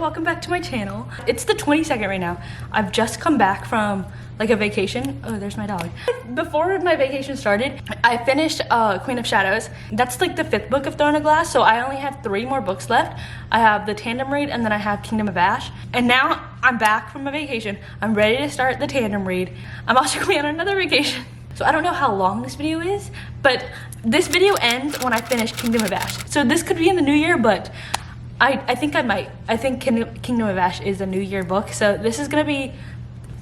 welcome back to my channel. It's the 22nd right now. I've just come back from like a vacation. Oh, there's my dog. Before my vacation started, I finished Queen of Shadows. That's like the 5th book of Throne of Glass, so I only have 3 more books left. I have the Tandem read and then I have Kingdom of Ash. And now I'm back from my vacation. I'm ready to start the Tandem read. I'm also going on another vacation. So I don't know how long this video is, but this video ends when I finish Kingdom of Ash. So this could be in the new year, but I think I might. I think Kingdom of Ash is a new year book, so this is gonna be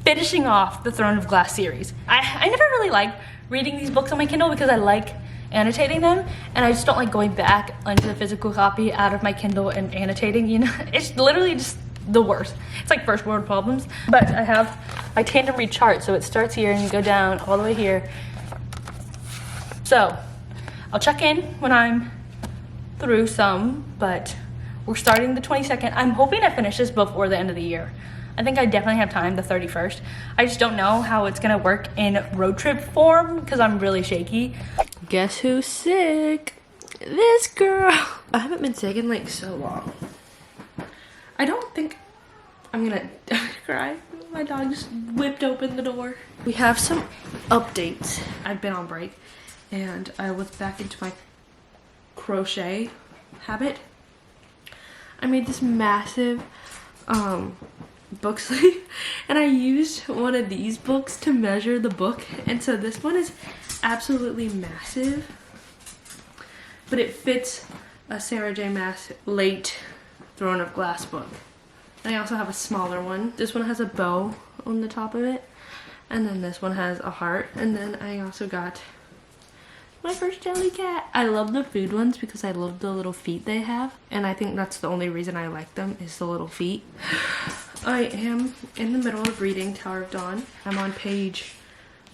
finishing off the Throne of Glass series. I never really liked reading these books on my Kindle because I like annotating them, and I just don't like going back onto the physical copy out of my Kindle and annotating, you know? It's literally just the worst. It's like first world problems. But I have my Tandem read chart, so it starts here and you go down all the way here. So I'll check in when I'm through some, but we're starting the 22nd. I'm hoping to finish this before the end of the year. I think I definitely have time, the 31st. I just don't know how it's gonna work in road trip form because I'm really shaky. Guess who's sick? This girl. I haven't been sick in like so long. I don't think I'm gonna cry. My dog just whipped open the door. We have some updates. I've been on break and I was back into my crochet habit. I made this massive book sleeve and I used one of these books to measure the book, and so this one is absolutely massive, but it fits a Sarah J. Maas late Throne of Glass book. And I also have a smaller one. This one has a bow on the top of it, and then this one has a heart, and then I also got my first jelly cat. I love the food ones because I love the little feet they have, and I think that's the only reason I like them is the little feet. I am in the middle of reading Tower of Dawn. I'm on page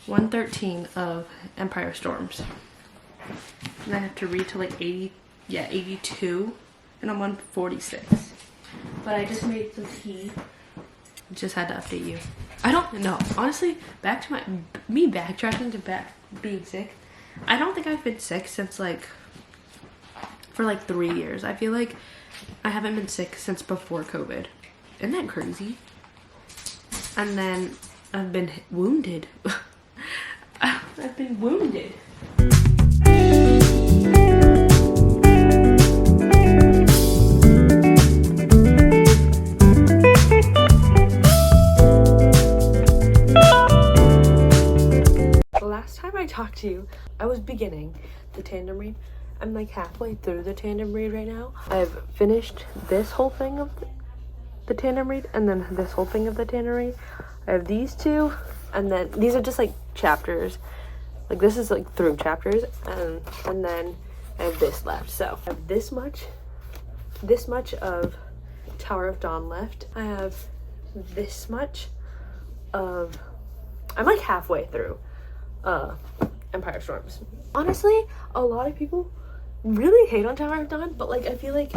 113 of Empire Storms, and I have to read to like 82, and I'm on 46. But I just made some tea. Just had to update you. I don't know, honestly, back to me backtracking to being sick. I don't think I've been sick since for 3 years. I feel like I haven't been sick since before COVID. Isn't that crazy? And then I've been wounded. I've been wounded. Last time I talked to you, I was beginning the Tandem read. I'm like halfway through the Tandem read right now. I've finished this whole thing of the Tandem read and then this whole thing of the Tandem read. I have these two, and then these are just like chapters. Like this is like through chapters, and then I have this left. So I have this much of Tower of Dawn left. I have this much of, I'm like halfway through Empire Storms. Honestly, a lot of people really hate on Tower of Dawn, but like I feel like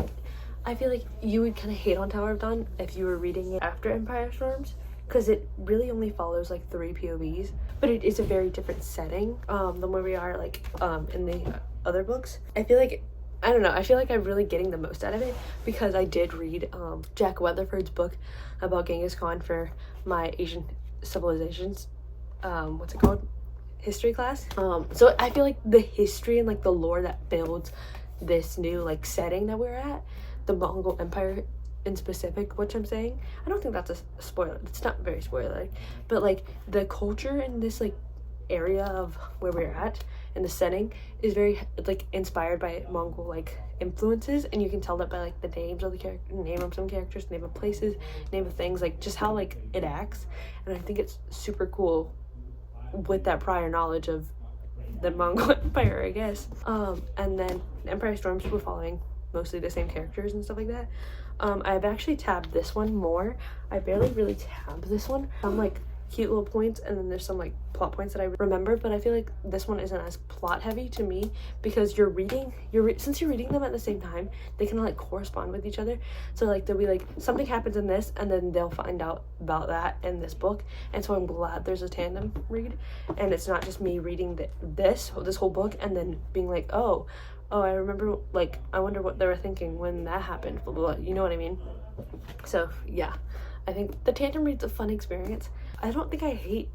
you would kind of hate on Tower of Dawn if you were reading it after Empire Storms, because it really only follows like 3 POVs, but it is a very different setting than where we are like in the other books. I feel like, I don't know, I feel like I'm really getting the most out of it because I did read Jack Weatherford's book about Genghis Khan for my Asian civilizations what's it called, history class. So I feel like the history and like the lore that builds this new like setting that we're at, the Mongol Empire in specific, which I'm saying, I don't think that's a spoiler, it's not very spoiler, but like the culture in this like area of where we're at and the setting is very like inspired by Mongol like influences, and you can tell that by like the names of the character, name of some characters, name of places, name of things, like just how like it acts. And I think it's super cool with that prior knowledge of the Mongol Empire, I guess. And then Empire Storms, we're following mostly the same characters and stuff like that. I've actually tabbed this one more. I barely really tabbed this one. I'm like cute little points, and then there's some like plot points that I remember, but I feel like this one isn't as plot heavy to me because since you're reading them at the same time, they kind of like correspond with each other. So like there'll be like something happens in this and then they'll find out about that in this book, and so I'm glad there's a tandem read and it's not just me reading this whole book and then being like, oh I remember, like I wonder what they were thinking when that happened, blah, blah, blah. You know what I mean? So yeah, I think the tandem read's a fun experience. I don't think I hate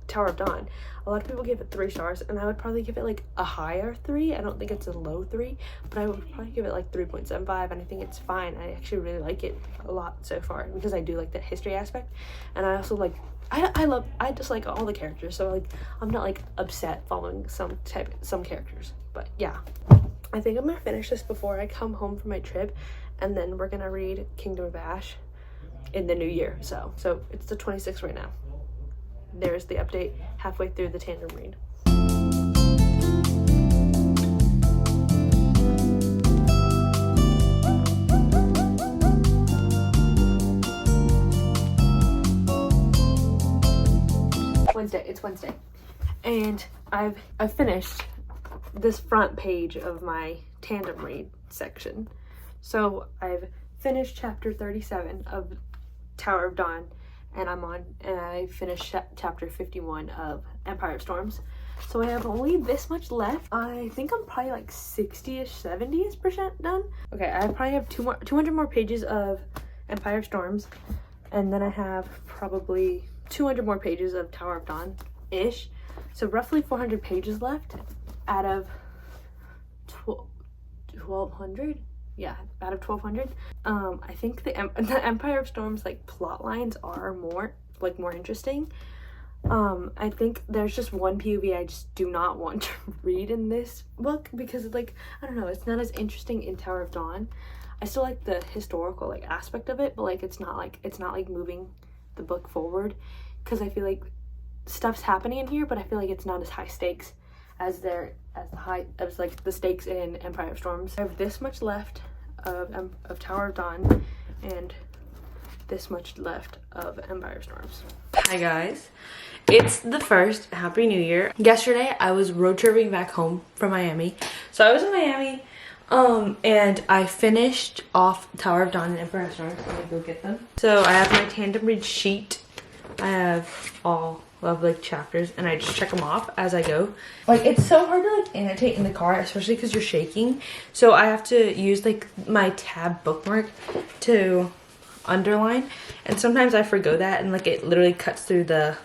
Tower of Dawn. A lot of people give it 3 stars, and I would probably give it like a higher 3. I don't think it's a low 3, but I would probably give it like 3.75, and I think it's fine. I actually really like it a lot so far because I do like the history aspect, and I also like I just like all the characters, so like I'm not like upset following some characters. But yeah, I think I'm gonna finish this before I come home from my trip, and then we're gonna read Kingdom of Ash in the new year. So it's the 26th right now. There's the update halfway through the tandem read. It's Wednesday, and I've finished this front page of my tandem read section. So I've finished chapter 37 of Tower of Dawn, and I finished chapter 51 of Empire of Storms. So I have only this much left. I think I'm probably like 60ish, 70ish% done. Okay, I probably have 200 more pages of Empire of Storms, and then I have probably 200 more pages of Tower of Dawn ish. So roughly 400 pages left out of 1200. Yeah, out of 1200. I think the Empire of Storms like plot lines are more interesting. I think there's just one POV I just do not want to read in this book because like, I don't know, it's not as interesting in Tower of Dawn. I still like the historical like aspect of it, but like it's not like moving the book forward, because I feel like stuff's happening in here, but I feel like it's not as high stakes as the stakes in Empire of Storms. I have this much left of Tower of Dawn and this much left of Empire of Storms. Hi guys, it's the first. Happy New Year. Yesterday I was road tripping back home from Miami, so I was in Miami and I finished off Tower of Dawn and Empire of Storms. I'm gonna go get them. So I have my tandem read sheet. I have all of like chapters, and I just check them off as I go. Like, it's so hard to like annotate in the car, especially because you're shaking. So I have to use like my tab bookmark to underline, and sometimes I forgo that, and like it literally cuts through the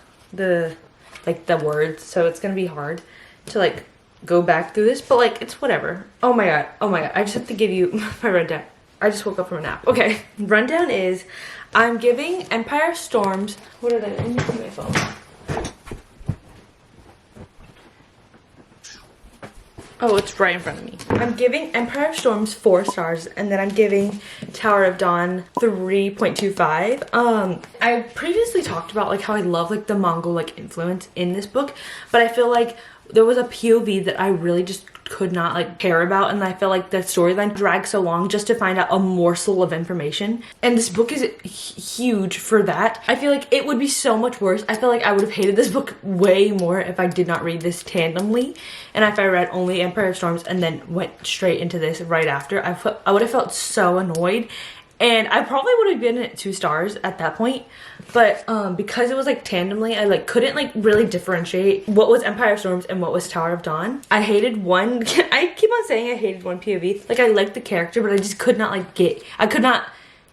words. So it's gonna be hard to like go back through this, but like it's whatever. Oh my god, I just have to give you my rundown. I just woke up from a nap. Okay, rundown is I'm giving Empire Storms. What are they? Let me see my phone. Oh, it's right in front of me. I'm giving Empire of Storms 4 stars, and then I'm giving Tower of Dawn 3.25. I previously talked about like how I love like the Mongol like influence in this book, but I feel like there was a POV that I really just could not like care about, and I feel like the storyline dragged so long just to find out a morsel of information, and this book is huge for that. I feel like it would be so much worse. I feel like I would have hated this book way more if I did not read this tandemly, and if I read only Empire of Storms and then went straight into this right after. I would have felt so annoyed, and I probably would have given it 2 stars at that point. But because it was like tandemly, I like couldn't like really differentiate what was Empire of Storms and what was Tower of Dawn. I hated one. I keep on saying I hated one POV. Like, I liked the character, but I just could not like I could not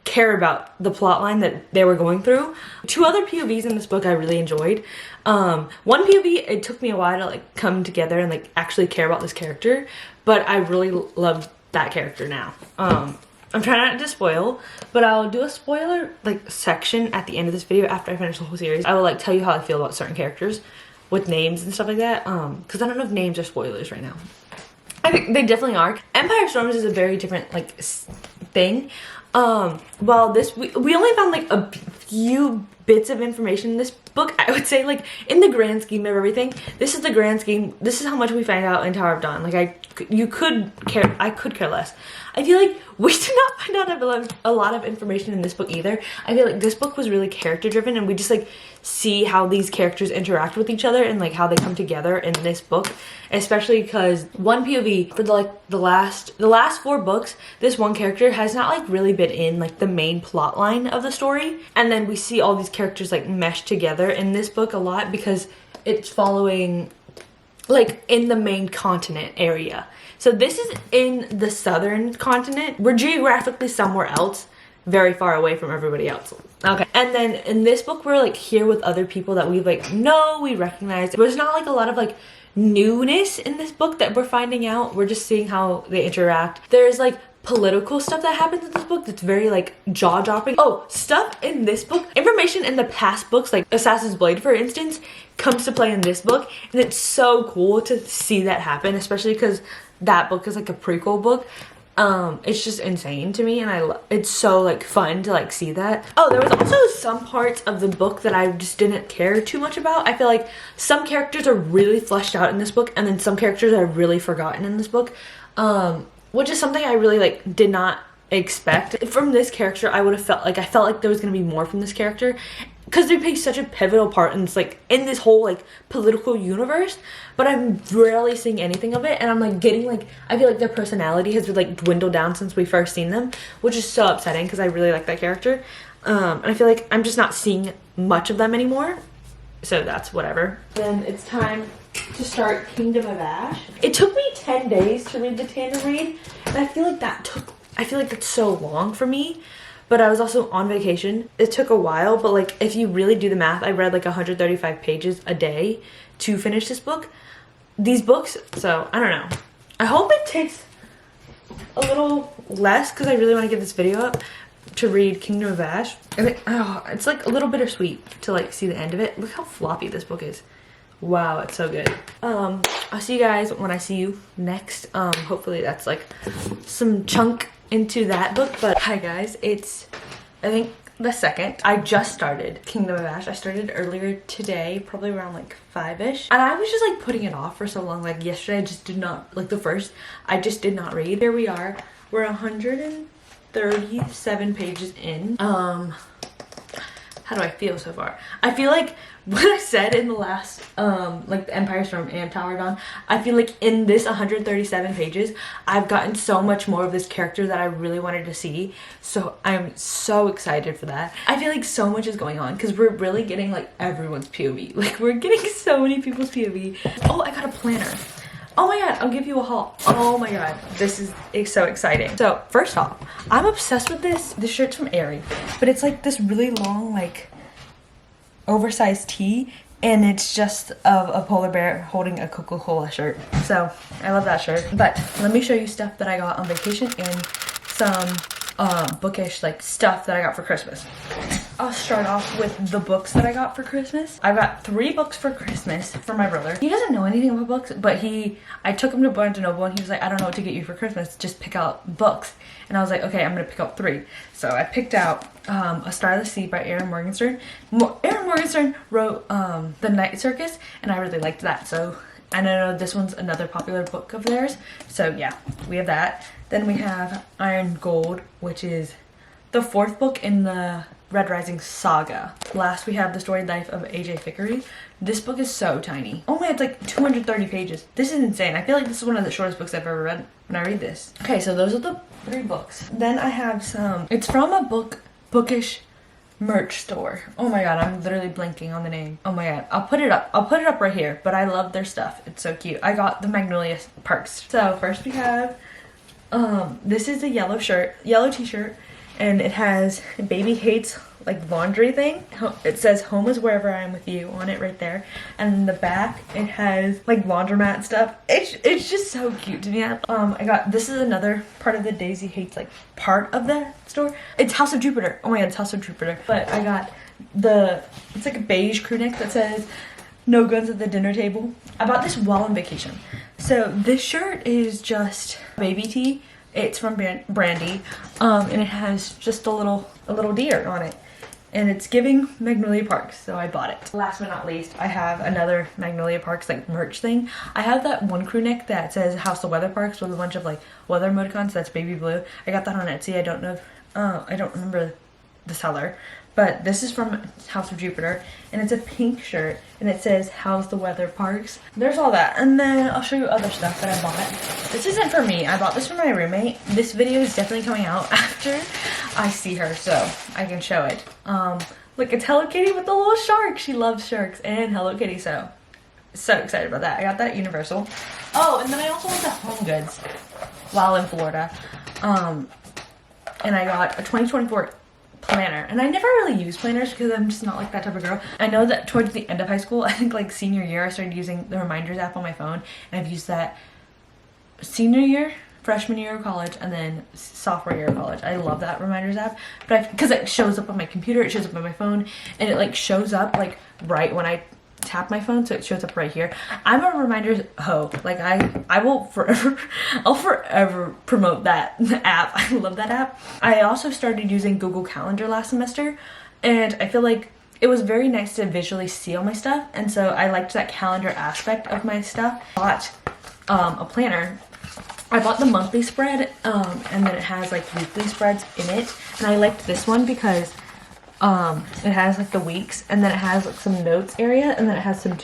care about the plot line that they were going through. 2 other POVs in this book I really enjoyed. One POV, it took me a while to like come together and like actually care about this character, but I really love that character now. I'm trying not to spoil, but I'll do a spoiler like section at the end of this video after I finish the whole series. I will like tell you how I feel about certain characters with names and stuff like that, because I don't know if names are spoilers right now. I think they definitely are. Empire of Storms is a very different like thing. Well, this we only found like a few bits of information in this book. I would say like in the grand scheme of everything, this is the grand scheme. This is how much we find out in Tower of Dawn. Like I could care less. I feel like we did not find out a lot of information in this book either. I feel like this book was really character driven, and we just like see how these characters interact with each other and like how they come together in this book, especially because one POV for the last 4 books, this one character has not like really been in like the main plot line of the story, and then we see all these characters like mesh together in this book a lot because it's following like in the main continent area. So this is in the southern continent. We're geographically somewhere else very far away from everybody else. Okay, and then in this book we're like here with other people that we like know, we recognize. There's not like a lot of like newness in this book that we're finding out. We're just seeing how they interact. There's like political stuff that happens in this book that's very like jaw-dropping. Oh, stuff in this book, information in the past books like Assassin's Blade for instance, comes to play in this book, and it's so cool to see that happen, especially because that book is like a prequel book. It's just insane to me, and it's so like fun to like see that. Oh, there was also some parts of the book that I just didn't care too much about. I feel like some characters are really fleshed out in this book, and then some characters are really forgotten in this book, which is something I really like did not expect from this character. I felt like there was gonna be more from this character, because they play such a pivotal part in this, like, in this whole like political universe, but I'm rarely seeing anything of it, and I'm like getting like, I feel like their personality has like dwindled down since we first seen them, which is so upsetting because I really like that character, and I feel like I'm just not seeing much of them anymore, so that's whatever. Then it's time to start Kingdom of Ash. It took me 10 days to read the tandem read, and I feel like that's so long for me. But I was also on vacation. It took a while, but like if you really do the math, I read like 135 pages a day to finish these books. So I don't know. I hope it takes a little less because I really want to get this video up to read Kingdom of Ash. And it's like a little bittersweet to like see the end of it. Look how floppy this book is. Wow, it's so good. I'll see you guys when I see you next. Hopefully that's like some chunk into that book. But hi guys, it's I think the second. I just started Kingdom of Ash. I started earlier today, probably around like 5ish, and I was just like putting it off for so long. Like yesterday I just did not, like the first, I just did not read. Here we are, we're 137 pages in. How do I feel so far? I feel like what I said in the last, like the Empire Storm and Tower Dawn, I feel like in this 137 pages, I've gotten so much more of this character that I really wanted to see. So I'm so excited for that. I feel like so much is going on because we're really getting like everyone's POV. Like we're getting so many people's POV. Oh, I got a planner. Oh my god, I'll give you a haul. Oh my god, this is so exciting. So first off, I'm obsessed with this. This shirt's from Heir, but it's like this really long, like oversized tee, and it's just of a polar bear holding a Coca-Cola shirt. So I love that shirt. But let me show you stuff that I got on vacation and some bookish like stuff that I got for Christmas. I'll start off with the books that I got for Christmas. I got 3 books for Christmas for my brother. He doesn't know anything about books, but I took him to Barnes & Noble and he was like, I don't know what to get you for Christmas, just pick out books. And I was like, okay, I'm gonna pick out 3. So I picked out A Starless Sea by Erin Morgenstern. Erin Morgenstern wrote The Night Circus, and I really liked that. So, and I know this one's another popular book of theirs. So yeah, we have that. Then we have Iron Gold, which is the 4th book in the Red Rising saga. Last we have The Storied Life of A.J. Thickery. This book is so tiny. Oh my, it's like 230 pages. This is insane. I feel like this is one of the shortest books I've ever read when I read this. Okay, so those are the 3 books. Then I have some, it's from a bookish merch store. Oh my god, I'm literally blanking on the name. Oh my god, I'll put it up right here, but I love their stuff. It's so cute. I got the Magnolia Parks. So first we have, this is a yellow t-shirt, and it has Baby Hates like laundry thing. It says home is wherever I am with you on it right there. And in the back it has like laundromat stuff. It's just so cute to me. I got, this is another part of the Daisy Hates like part of the store. It's House of Jupiter. Oh my god, it's House of Jupiter. But I got it's like a beige crew neck that says no guns at the dinner table. I bought this while on vacation. So this shirt is just baby tee. It's from Brandy, and it has just a little deer on it, and it's giving Magnolia Parks, so I bought it. Last but not least, I have another Magnolia Parks like merch thing. I have that one crew neck that says House of Weather Parks with a bunch of like weather emoticons. That's baby blue. I got that on Etsy. I don't know if, I don't remember the seller, but this is from House of Jupiter, and it's a pink shirt, and it says How's the Weather Parks. There's all that, and then I'll show you other stuff that I bought. This isn't for me. I bought this for my roommate. This video is definitely coming out after I see her, so I can show it. Look, it's Hello Kitty with the little shark. She loves sharks and Hello Kitty, so excited about that. I got that at Universal. Oh, and then I also went to Home Goods while in Florida. and I got a 2024 planner, and I never really use planners because I'm just not like that type of girl. I know that towards the end of high school, I think like senior year, I started using the reminders app on my phone, and I've used that senior year, freshman year of college, and then sophomore year of college. I love that reminders app, but because it shows up on my computer, it shows up on my phone, and it like shows up like right when I tap my phone, so it shows up right here. I'm a reminders hoe. Like I will forever, I'll forever promote that app. I love that app. I also started using Google Calendar last semester, and I feel like it was very nice to visually see all my stuff, and so I liked that calendar aspect of my stuff. I bought a planner. I bought the monthly spread, and then it has like weekly spreads in it, and I liked this one because it has like the weeks, and then it has like some notes area, and then it has some like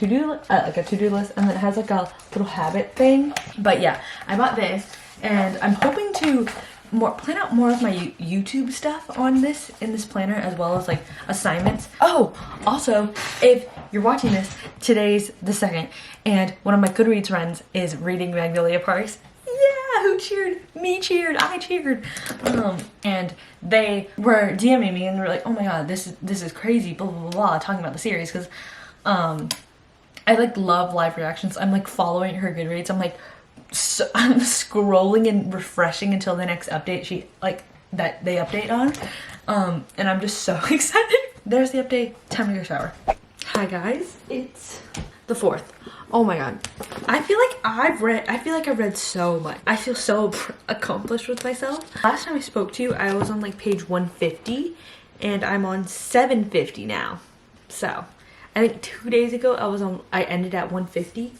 a to-do list, and then it has like a little habit thing. But yeah, I bought this, and I'm hoping to plan out more of my YouTube stuff on this in this planner, as well as like assignments. Oh, also, if you're watching this, today's the 2nd, and one of my Goodreads friends is reading Magnolia Parks. Yeah, who cheered? Me cheered. I cheered. And they were DMing me, and they were like, "Oh my god, this is crazy." Blah blah blah, blah, talking about the series, because I like love live reactions. I'm like following her Goodreads. I'm like, I'm scrolling and refreshing until the next update that they update on. And I'm just so excited. There's the update. Time to go shower. Hi guys, it's the 4th. Oh my god. I feel like I've read so much. I feel so accomplished with myself. Last time I spoke to you, I was on like page 150, and I'm on 750 now. So I think 2 days ago I ended at 150,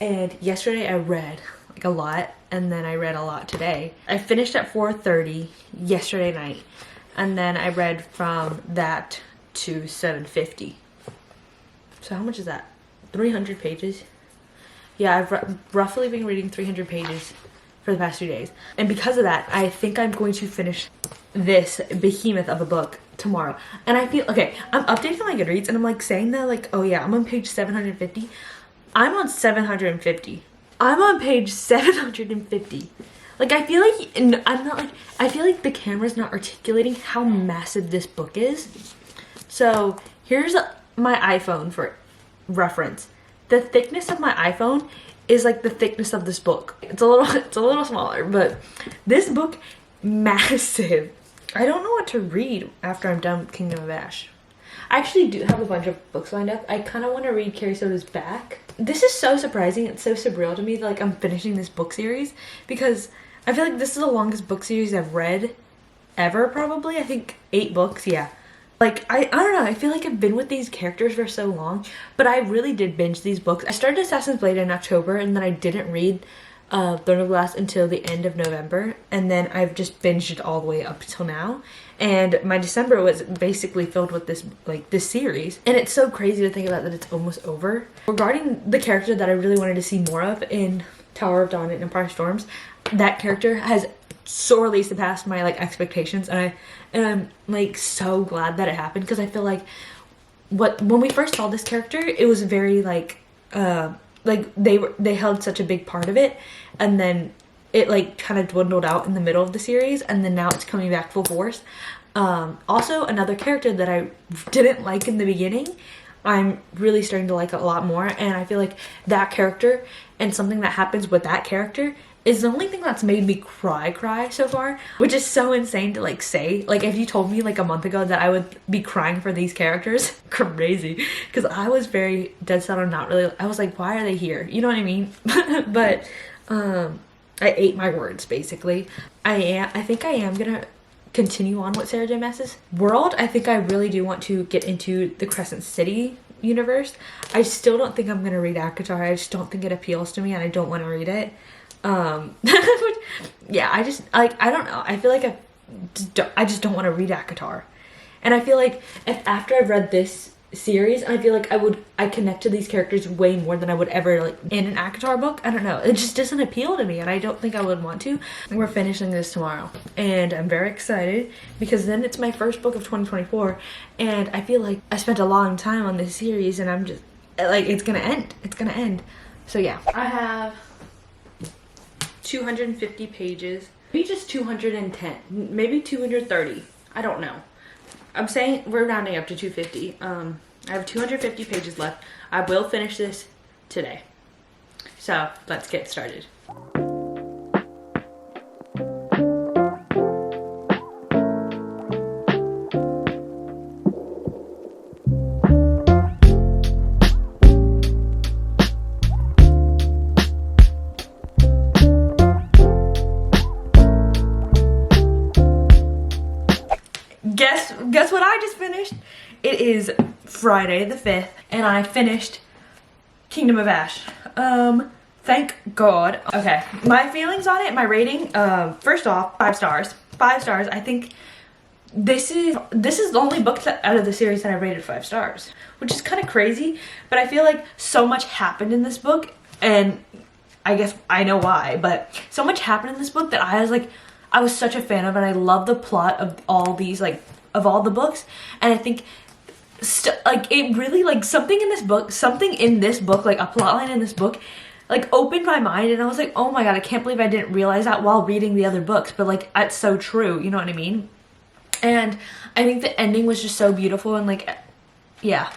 and yesterday I read like a lot, and then I read a lot today. I finished at 4:30 yesterday night, and then I read from that to 750. So how much is that? 300 pages. Yeah, I've roughly been reading 300 pages for the past 2 days. And because of that, I think I'm going to finish this behemoth of a book tomorrow. And I feel, okay, I'm updating my Goodreads, and I'm like saying that like, oh yeah, I'm on page 750. I'm on 750. I'm on page 750. Like, I feel like, and I'm not like, I feel like the camera's not articulating how massive this book is. So here's my iPhone for reference. The thickness of my iPhone is like the thickness of this book. It's a little smaller, but this book, massive. I don't know what to read after I'm done with Kingdom of Ash. I actually do have a bunch of books lined up. I kind of want to read Carrie Soda's Back. This is so surprising. It's so surreal to me that like I'm finishing this book series, because I feel like this is the longest book series I've read ever, probably. I think 8 books, yeah. Like, I don't know, I feel like I've been with these characters for so long, but I really did binge these books. I started Assassin's Blade in October, and then I didn't read Throne of Glass until the end of November, and then I've just binged it all the way up till now. And my December was basically filled with this series, and it's so crazy to think about that it's almost over. Regarding the character that I really wanted to see more of in Tower of Dawn and Empire Storms, that character has sorely surpassed my like expectations, and I'm like so glad that it happened, because I feel like when we first saw this character, it was very like they held such a big part of it, and then it like kind of dwindled out in the middle of the series, and then now it's coming back full force. Also, another character that I didn't like in the beginning, I'm really starting to like a lot more, and I feel like that character and something that happens with that character is the only thing that's made me cry so far, which is so insane to like say. Like, if you told me like a month ago that I would be crying for these characters, crazy, because I was very dead set on not really, I was like, why are they here? You know what I mean? But I ate my words, basically. I think I am gonna continue on with Sarah J. Maas's world. I think I really do want to get into the Crescent City universe. I still don't think I'm gonna read ACOTAR. I just don't think it appeals to me, and I don't want to read it. Yeah, I just like, I don't know, I feel like I just don't want to read ACOTAR, and I feel like if after I've read this series, I feel like I connect to these characters way more than I would ever like in an ACOTAR book. I don't know, it just doesn't appeal to me, and I don't think I would want to. We're finishing this tomorrow, and I'm very excited because then it's my first book of 2024, and I feel like I spent a long time on this series, and I'm just like, it's gonna end. So yeah, I have 250 pages Maybe just 210, maybe 230. I don't know. I'm saying we're rounding up to 250. I have 250 pages left. I will finish this today. So let's get started. Guess what I just finished? It is Friday the 5th and I finished Kingdom of Ash. Thank God. Okay, my feelings on it, my rating, first off, 5 stars. 5 stars. I think this is the only book that, out of the series that I rated 5 stars, which is kind of crazy, but I feel like so much happened in this book, and I guess I know why, but so much happened in this book that I was such a fan of, and I love the plot of all these, like, of all the books, and I think like it really, like, something in this book, like a plot line in this book, like opened my mind, and I was like, oh my god, I can't believe I didn't realize that while reading the other books, but like it's so true, you know what I mean? And I think the ending was just so beautiful, and like, yeah,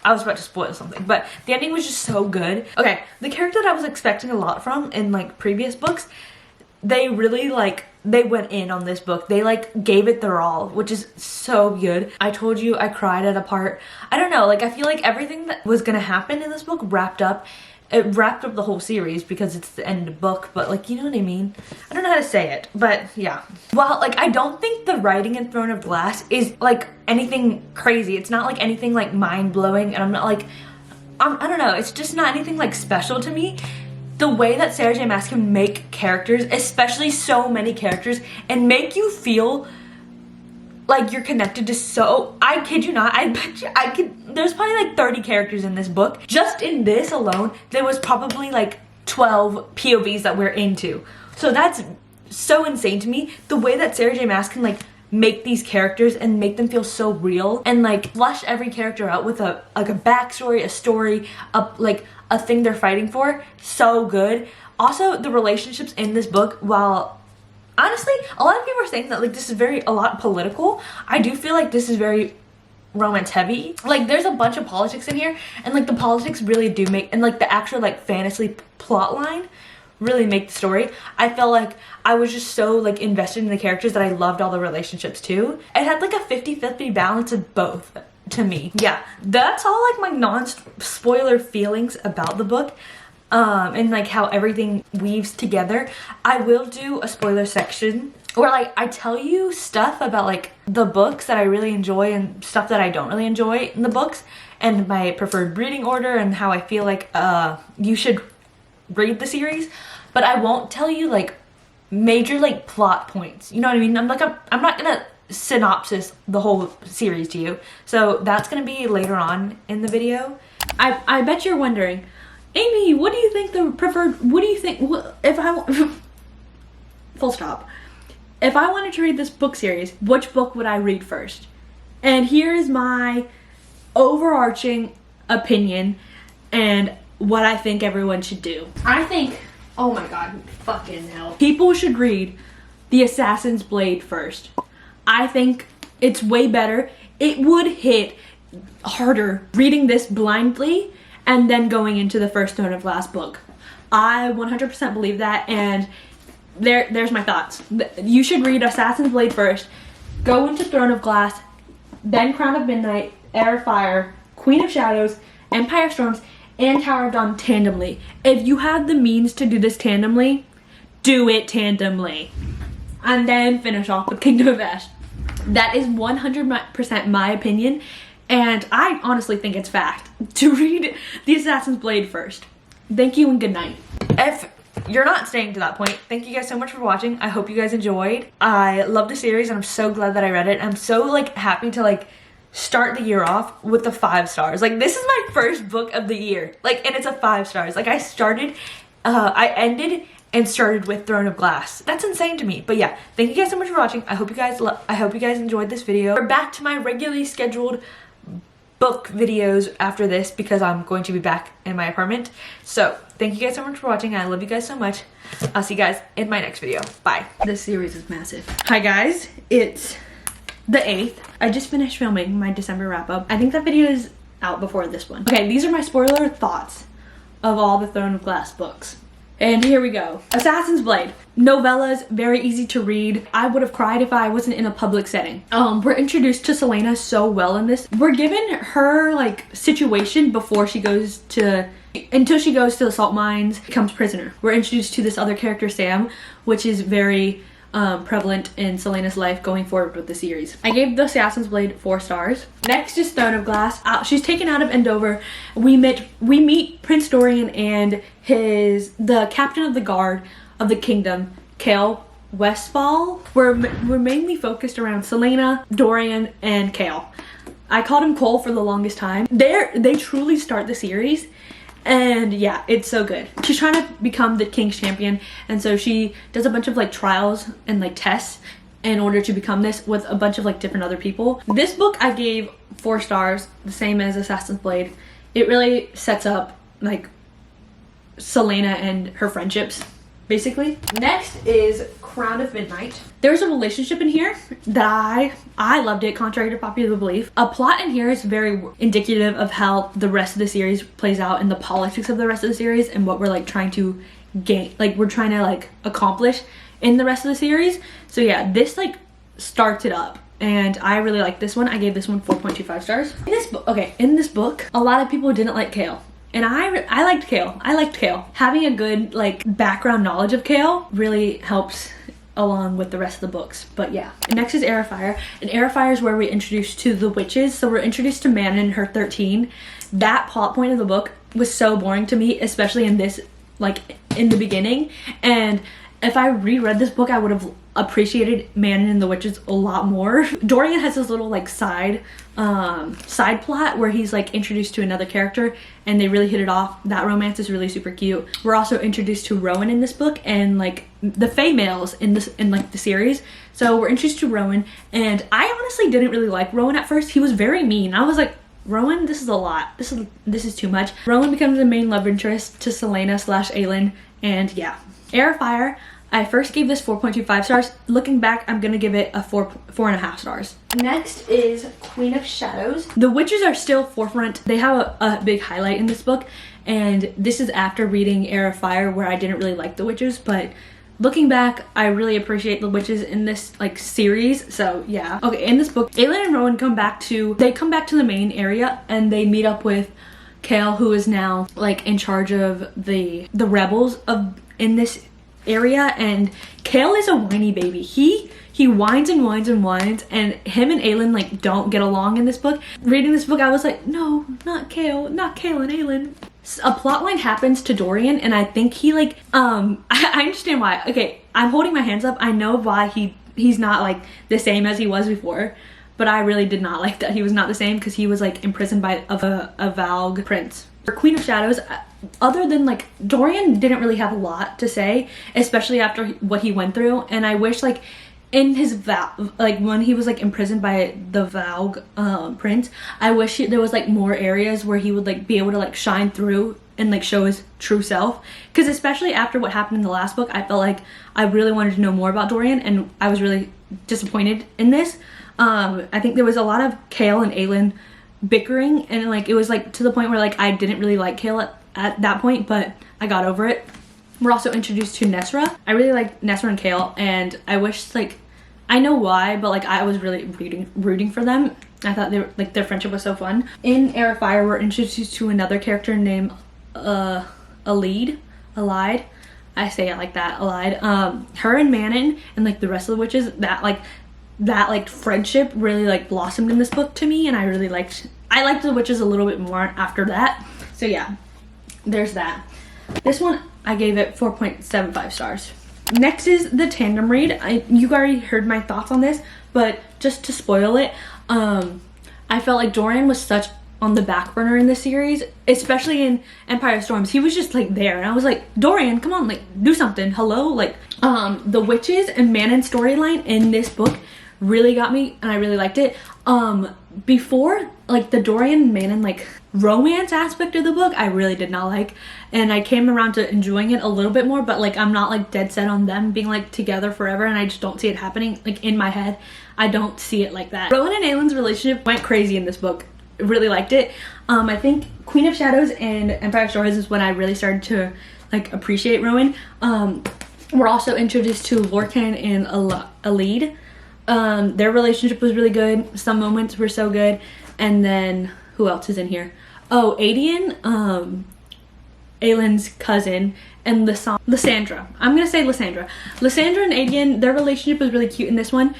I was about to spoil something, but the ending was just so good. Okay, the character that I was expecting a lot from in like previous books, they really, like, they went in on this book. They like gave it their all, which is so good. I told you I cried at a part. I don't know, like I feel like everything that was gonna happen in this book wrapped up. It wrapped up the whole series because it's the end of the book, but like, you know what I mean? I don't know how to say it, but yeah. Well, like, I don't think the writing in Throne of Glass is like anything crazy. It's not like anything like mind-blowing, and I'm not like, I don't know, it's just not anything like special to me. The way that Sarah J. Maas can make characters, especially so many characters, and make you feel like you're connected to so, I kid you not, I bet you there's probably like 30 characters in this book. Just in this alone, there was probably like 12 POVs that we're into. So that's so insane to me. The way that Sarah J. Maas can like make these characters and make them feel so real, and like flesh every character out with a backstory, a story, a thing they're fighting for. So good. Also, the relationships in this book, while honestly a lot of people are saying that like this is a lot political, I do feel like this is very romance heavy. Like there's a bunch of politics in here, and like the politics really do make, and like the actual like fantasy plot line really make the story. I felt like I was just so like invested in the characters that I loved all the relationships too. It had like a 50-50 balance of both to me. Yeah, that's all like my non-spoiler feelings about the book, and like how everything weaves together. I will do a spoiler section where like I tell you stuff about like the books that I really enjoy and stuff that I don't really enjoy in the books, and my preferred reading order, and how I feel like you should read the series. But I won't tell you like major like plot points, you know what I mean? I'm not gonna synopsis the whole series to you, so that's gonna be later on in the video. I bet you're wondering, Amy, what do you think if I full stop, if I wanted to read this book series, which book would I read first? And here's my overarching opinion and what I think everyone should do. I think, oh my god, fucking hell, people should read The Assassin's Blade first. I think it's way better. It would hit harder reading this blindly and then going into the first Throne of Glass book. I 100% believe that, and there's my thoughts. You should read Assassin's Blade first, go into Throne of Glass, then Crown of Midnight, Heir of Fire, Queen of Shadows, Empire Storms, and Tower of Dawn tandemly. If you have the means to do this tandemly, do it tandemly. And then finish off with Kingdom of Ash. That is 100% my opinion, and I honestly think it's fact to read The Assassin's Blade first. Thank you and good night. If you're not staying to that point, thank you guys so much for watching. I hope you guys enjoyed. I love the series, and I'm so glad that I read it. I'm so like happy to like start the year off with the 5 stars. Like this is my first book of the year, like, and it's a 5 stars. Like I ended and started with Throne of Glass. That's insane to me. But yeah, thank you guys so much for watching. I hope you guys enjoyed this video. We're back to my regularly scheduled book videos after this because I'm going to be back in my apartment. So thank you guys so much for watching. I love you guys so much. I'll see you guys in my next video. Bye. This series is massive. Hi guys, it's the 8th. I just finished filming my December wrap up. I think that video is out before this one. Okay, these are my spoiler thoughts of all the Throne of Glass books. And here we go. Assassin's Blade. Novellas, very easy to read. I would have cried if I wasn't in a public setting. We're introduced to Celaena so well in this. We're given her like situation before she goes to, until she goes to the salt mines, becomes prisoner. We're introduced to this other character, Sam, which is very prevalent in Celaena's life going forward with the series. I gave the Assassin's Blade 4 stars. Next is Throne of Glass. She's taken out of Andover. We meet Prince Dorian and the captain of the guard of the kingdom, Kale Westfall. We're mainly focused around Celaena, Dorian, and Kale. I called him Cole for the longest time. They truly start the series. And yeah, it's so good. She's trying to become the king's champion, and so she does a bunch of like trials and like tests in order to become this with a bunch of like different other people. This book I gave 4 stars, the same as Assassin's Blade. It really sets up like Celaena and her friendships, basically. Next is Crown of Midnight. There's a relationship in here that I loved it, contrary to popular belief. A plot in here is very indicative of how the rest of the series plays out and the politics of the rest of the series and what we're like trying to gain, like we're trying to like accomplish in the rest of the series. So yeah, this like starts it up. And I really like this one. I gave this one 4.25 stars. In this book, a lot of people didn't like Kale. And I liked Kale. I liked Kale. Having a good like background knowledge of Kale really helps along with the rest of the books. But yeah. Next is Heir of Fire. And Heir of Fire is where we're introduced to the witches. So we're introduced to Manon and her 13. That plot point of the book was so boring to me, especially in this, like in the beginning. And if I reread this book, I would have appreciated Manon and the witches a lot more. Dorian has this little like side plot where he's like introduced to another character and they really hit it off. That romance is really super cute. We're also introduced to Rowan in this book and like the Fae males in like the series. So we're introduced to Rowan, and I honestly didn't really like Rowan at first. He was very mean. I was like, Rowan, this is a lot. This is too much. Rowan becomes the main love interest to Celaena / Aelin, and yeah. Heir of Fire, I first gave this 4.25 stars. Looking back, I'm gonna give it a 4.5 stars. Next is Queen of Shadows. The witches are still forefront. They have a big highlight in this book, and this is after reading Heir of Fire, where I didn't really like the witches, but looking back, I really appreciate the witches in this like series. So yeah. Okay, in this book, Aelin and Rowan come back to the main area, and they meet up with Kale, who is now like in charge of the rebels in this area. And Kale is a whiny baby. He whines and whines and whines, and him and Aelin like don't get along in this book. Reading this book, I was like, no, not Kale and Aelin. A plot line happens to Dorian, and I think he like I understand why. Okay, I'm holding my hands up. I know why he's not like the same as he was before, but I really did not like that he was not the same, because he was like imprisoned by a Valg prince. For Queen of Shadows, other than like Dorian didn't really have a lot to say, especially after what he went through, and I wish like in his when he was like imprisoned by the Valg prince, I wish there was like more areas where he would like be able to like shine through and like show his true self, because especially after what happened in the last book, I felt like I really wanted to know more about Dorian, and I was really disappointed in this. I think there was a lot of Kale and Aelin bickering, and like it was like to the point where like I didn't really like Kale at that point, but I got over it. We're also introduced to Nesra. I really like Nesra and Kale, and I wish like, I know why, but like I was really rooting for them. I thought their friendship was so fun. In Heir of Fire, we're introduced to another character named Alide. I say it like that, Alide. Her and Manon and like the rest of the witches, that friendship really like blossomed in this book to me, and I liked the witches a little bit more after that. So yeah, there's that. This one I gave it 4.75 stars. Next is the tandem read. You already heard my thoughts on this, but just to spoil it, I felt like Dorian was such on the back burner in this series, especially in Empire of Storms. He was just like there, and I was like, Dorian, come on, like do something, hello. Like the witches and Manon storyline in this book really got me, and I really liked it. Before like the Dorian Manon like romance aspect of the book I really did not like, and I came around to enjoying it a little bit more, but like I'm not like dead set on them being like together forever, and I just don't see it happening. Like in my head I don't see it like that. Rowan and Aelin's relationship went crazy in this book. Really liked it. I think Queen of Shadows and Empire Stories is when I really started to like appreciate Rowan. We're also introduced to Lorcan and Alid. Their relationship was really good. Some moments were so good. And then who else is in here? Oh, Aedion, Aelin's cousin, and Lysandra. I'm gonna say Lysandra. Lysandra and Aedion, their relationship was really cute in this one.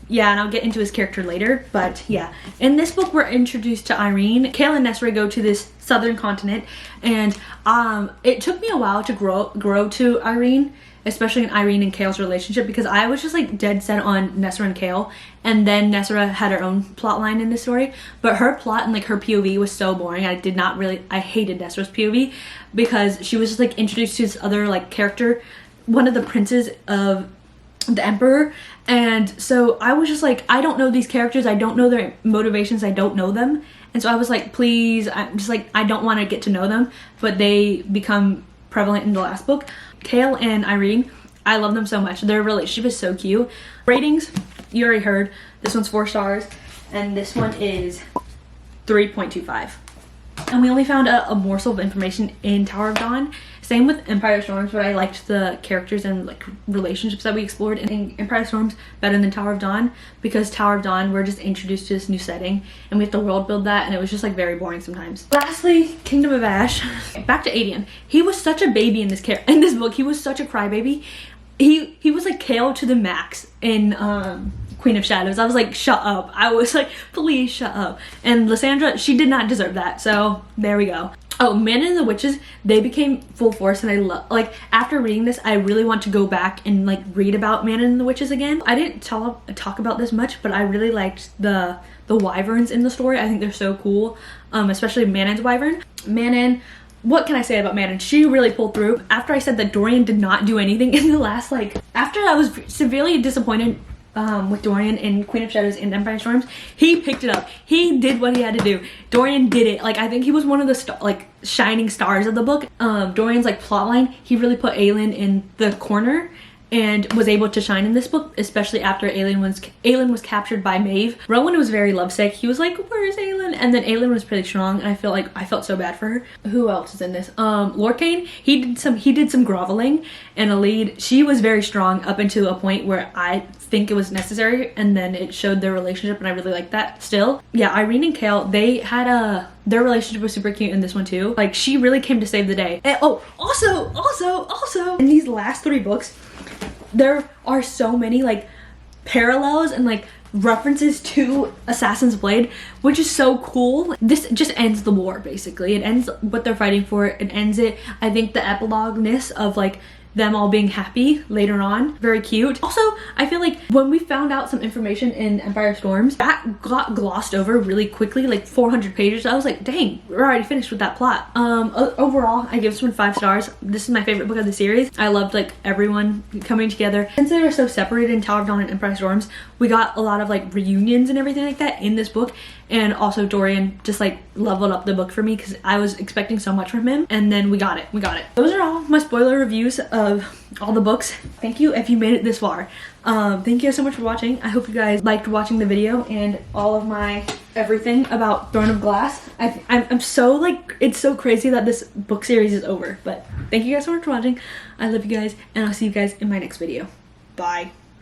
Yeah, and I'll get into his character later, but yeah. In this book, we're introduced to Irene. Chaol and Nessere go to this southern continent, and it took me a while to grow to Irene, especially in Irene and Chaol's relationship, because I was just like dead set on Nessere and Chaol, and then Nessere had her own plot line in this story, but her plot and like her POV was so boring. I hated Nessere's POV because she was just like introduced to this other like character, one of the princes of the Emperor, and so I was just like, I don't know these characters, I don't know their motivations, I don't know them, and so I was like, please, I'm just like, I don't want to get to know them, but they become prevalent in the last book. Chaol and Irene, I love them so much. Their relationship is so cute. Ratings, you already heard. This one's 4 stars, and this one is 3.25. And we only found a morsel of information in Tower of Dawn. Same with Empire Storms, but I liked the characters and like relationships that we explored in Empire Storms better than Tower of Dawn, because Tower of Dawn, we're just introduced to this new setting and we have to world build that, and it was just like very boring sometimes. Lastly, Kingdom of Ash. Back to Aedion. He was such a baby in this book. He was such a crybaby. He was like Chaol to the max in Queen of Shadows. I was like, shut up. I was like, please shut up. And Lysandra, she did not deserve that, so there we go. Oh, Manon and the Witches, they became full force, and I love, like, after reading this, I really want to go back and like read about Manon and the Witches again. I didn't talk about this much, but I really liked the wyverns in the story. I think they're so cool, especially Manon's wyvern. Manon, what can I say about Manon? She really pulled through. After I said that Dorian did not do anything in the last, like, after I was severely disappointed with Dorian in Queen of Shadows and Empire Storms, he picked it up. He did what he had to do. Dorian did it. Like, I think he was one of the shining stars of the book. Dorian's like plotline, he really put Aelin in the corner and was able to shine in this book, especially after Aelin was captured by Maeve. Rowan was very lovesick. He was like, where is Aelin? And then Aelin was pretty strong, and I felt so bad for her. Who else is in this? Lorcan, he did some groveling, and Alid, she was very strong up until a point where I think it was necessary, and then it showed their relationship, and I really liked that still. Yeah, Irene and Chaol, they had their relationship was super cute in this one too. Like, she really came to save the day. And oh, also in these last 3 books, there are so many like parallels and like references to Assassin's Blade, which is so cool. This just ends the war, basically. It ends what they're fighting for. It ends it. I think the epilogue-ness of like them all being happy later on, very cute. Also, I feel like when we found out some information in Empire Storms, that got glossed over really quickly, like 400 pages. I was like, dang, we're already finished with that plot. Overall, I give this one 5 stars. This is my favorite book of the series. I loved like everyone coming together. Since they were so separated in Tower of Dawn and Empire Storms, we got a lot of like reunions and everything like that in this book. And also Dorian just like leveled up the book for me, because I was expecting so much from him, and then we got it. Those are all my spoiler reviews of all the books. Thank you if you made it this far. Thank you so much for watching. I hope you guys liked watching the video and all of my everything about Throne of Glass. I'm so like, it's so crazy that this book series is over, but thank you guys so much for watching. I love you guys, and I'll see you guys in my next video. Bye.